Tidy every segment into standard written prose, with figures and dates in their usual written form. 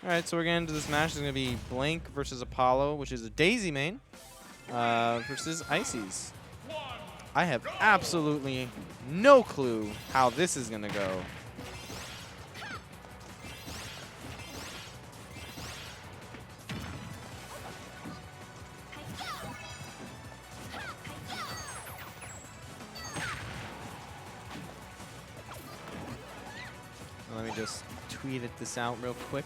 All right, so we're getting into this match. It's going to be Blank versus Apollo, which is a Daisy main, versus Ices. I have absolutely no clue how this is going to go. Let me just tweet this out real quick.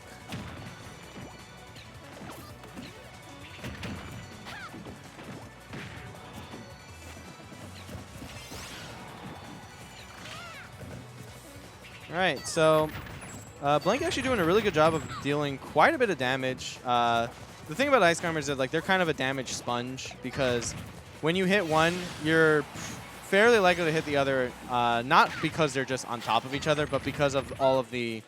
All right, so Blank actually doing a really good job of dealing quite a bit of damage. The thing about Ice Climbers is like they're kind of a damage sponge because when you hit one, you're fairly likely to hit the other, not because they're just on top of each other, but because of all of the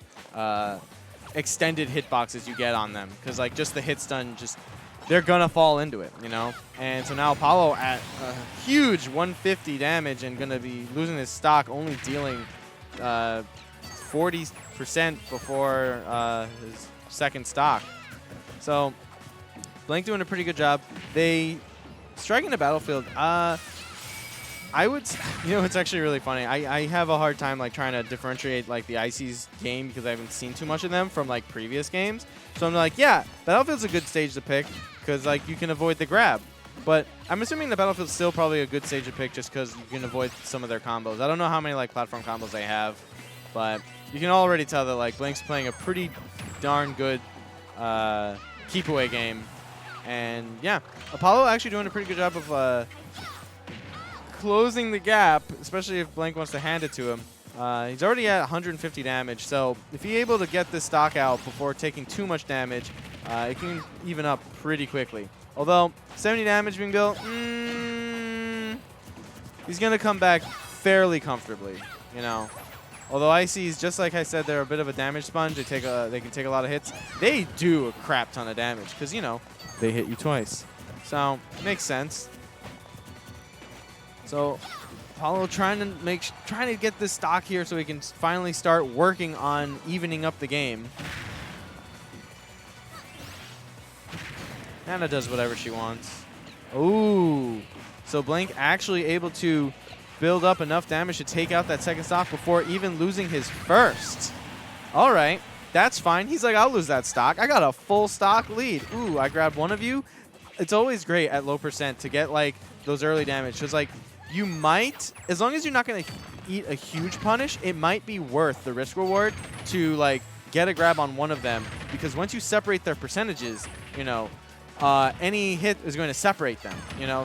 extended hitboxes you get on them. Because like just the hit stun, they're gonna fall into it, you know. And so now Apollo at a huge 150 damage and gonna be losing his stock, only dealing 40% before his second stock. So Blank doing a pretty good job. They striking the battlefield. I would, it's actually really funny. I have a hard time like trying to differentiate like the Ices game because I haven't seen too much of them from like previous games. So I'm like, yeah, Battlefield's a good stage to pick because like you can avoid the grab. But I'm assuming the Battlefield's still probably a good stage to pick just because you can avoid some of their combos. I don't know how many like platform combos they have, but you can already tell that like Blank's playing a pretty darn good keep away game. And yeah, Apollo actually doing a pretty good job of closing the gap, especially if Blank wants to hand it to him. He's already at 150 damage, so if he's able to get this stock out before taking too much damage, it can even up pretty quickly. Although 70 damage being built, he's gonna come back fairly comfortably, you know. Although Ices, just like I said, they're a bit of a damage sponge. They can take a lot of hits. They do a crap ton of damage because they hit you twice, so makes sense. So Apollo trying to get this stock here so he can finally start working on evening up the game. Anna does whatever she wants. Ooh. So Blank actually able to build up enough damage to take out that second stock before even losing his first. All right. That's fine. He's like, I'll lose that stock. I got a full stock lead. Ooh, I grabbed one of you. It's always great at low percent to get like those early damage. Because like you might, as long as you're not going to eat a huge punish, it might be worth the risk reward to like get a grab on one of them. Because once you separate their percentages, any hit is going to separate them,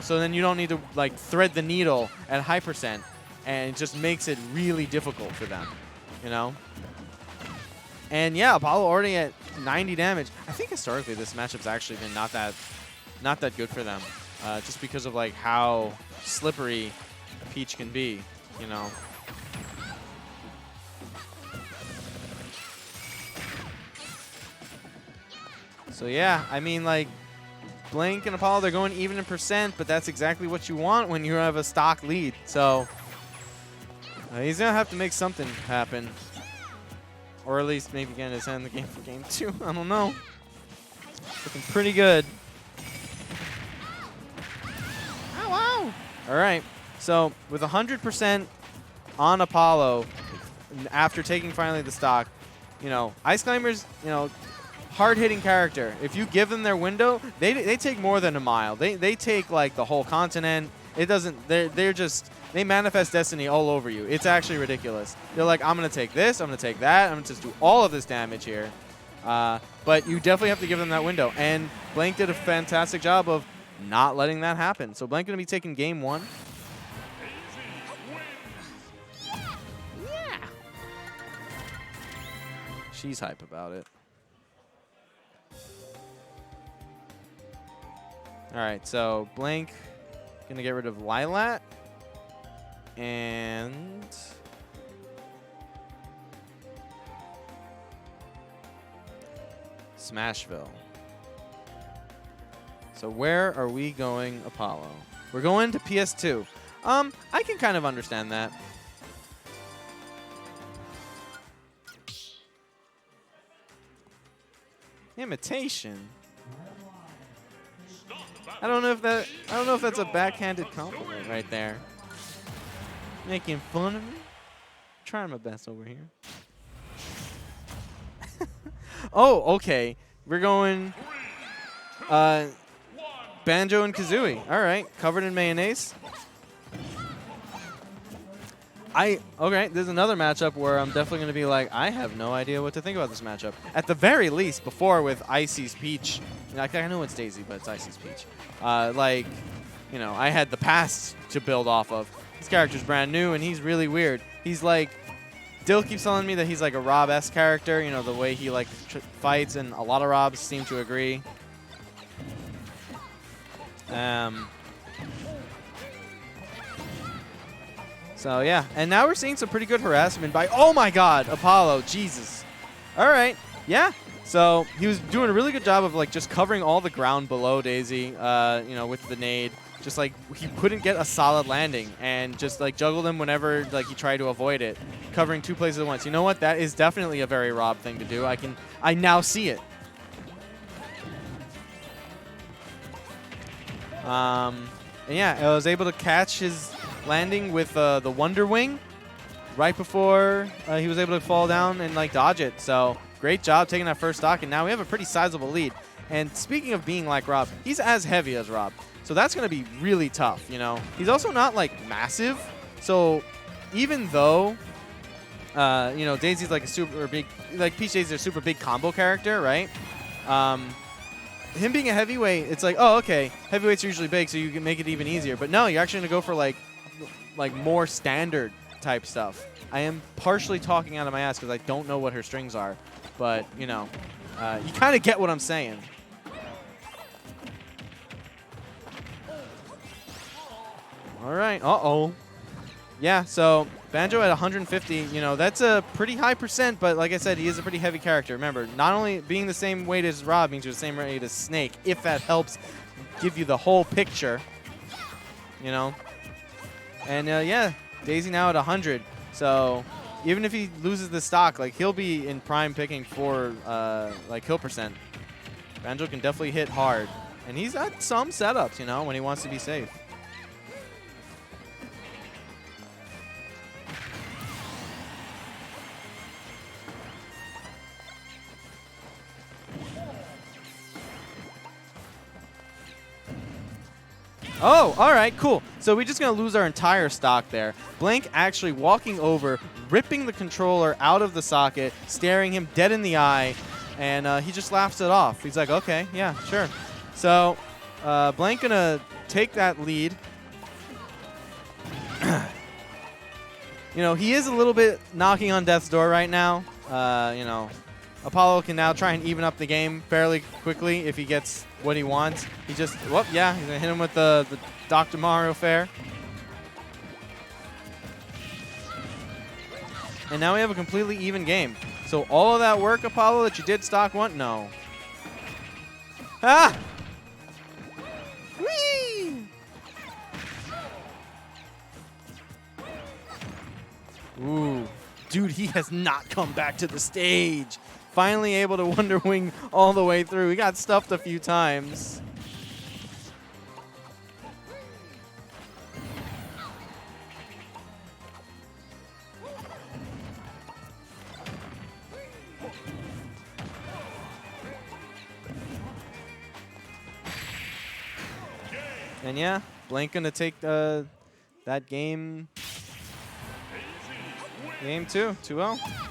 so then you don't need to like thread the needle at high percent, and it just makes it really difficult for them, And yeah, Apollo already at 90 damage. I think historically this matchup's actually been not that good for them, just because of like how slippery Peach can be, So yeah, I mean like Blank and Apollo, they're going even in percent, but that's exactly what you want when you have a stock lead. So he's going to have to make something happen. Or at least maybe get his hand in the game for game 2. I don't know. Looking pretty good. Ow, ow. All right. So with 100% on Apollo, after taking finally the stock, Ice Climbers, hard-hitting character. If you give them their window, they take more than a mile. They take like the whole continent. It doesn't. They manifest destiny all over you. It's actually ridiculous. They're like, I'm gonna take this. I'm gonna take that. I'm gonna just do all of this damage here. But you definitely have to give them that window. And Blank did a fantastic job of not letting that happen. So Blank gonna be taking game 1. Yeah. She's hype about it. All right, so Blank gonna get rid of Lilat and Smashville. So where are we going, Apollo? We're going to PS2. I can kind of understand that. Imitation. I don't know if that's a backhanded compliment right there. Making fun of me. Trying my best over here. Oh, okay. We're going Banjo and Kazooie. All right, covered in mayonnaise. Okay, there's another matchup where I'm definitely going to be like, I have no idea what to think about this matchup. At the very least, before with Icy's Peach, like, I know it's Daisy, but it's Icy's Peach. Like, you know, I had the past to build off of. This character's brand new, and he's really weird. He's like, Dill keeps telling me that he's like a Rob-esque character, you know, the way he like fights, and a lot of Robs seem to agree. So, yeah. And now we're seeing some pretty good harassment by, oh my god, Apollo. Jesus. All right. Yeah. So he was doing a really good job of, like, just covering all the ground below Daisy, you know, with the nade. Just, like, he couldn't get a solid landing and just, like, juggled him whenever, like, he tried to avoid it. Covering 2 places at once. You know what? That is definitely a very Rob thing to do. I now see it. And yeah, I was able to catch his landing with the Wonder Wing right before he was able to fall down and like dodge it. So great job taking that first stock, and now we have a pretty sizable lead. And speaking of being like Rob, he's as heavy as Rob, so that's going to be really tough. You know, he's also not like massive, so even though you know, Daisy's like a super big, like Peach Daisy's a super big combo character, right? Him being a heavyweight, it's like, oh, okay, heavyweights are usually big, so you can make it even easier. But no, you're actually going to go for like more standard type stuff. I am partially talking out of my ass because I don't know what her strings are. But, you know, you kind of get what I'm saying. All right. Uh-oh. Yeah, so Banjo at 150, you know, that's a pretty high percent, but like I said, he is a pretty heavy character. Remember, not only being the same weight as Rob means you're the same weight as Snake, if that helps give you the whole picture, you know. And, yeah, Daisy now at 100. So even if he loses the stock, like, he'll be in prime picking for, like, kill percent. Banjo can definitely hit hard. And he's got some setups, you know, when he wants to be safe. Oh, all right, cool. So we're just going to lose our entire stock there. Blank actually walking over, ripping the controller out of the socket, staring him dead in the eye, and he just laughs it off. He's like, okay, yeah, sure. So Blank going to take that lead. You know, he is a little bit knocking on death's door right now. You know, Apollo can now try and even up the game fairly quickly if he gets what he wants. He just, whoop, yeah, he's going to hit him with the Dr. Mario Fair. And now we have a completely even game. So all of that work, Apollo, that you did stock one? No. Ah! Whee! Ooh. Dude, he has not come back to the stage. Finally able to Wonder Wing all the way through. He got stuffed a few times. And yeah, Blank gonna take that game 2, 2-0.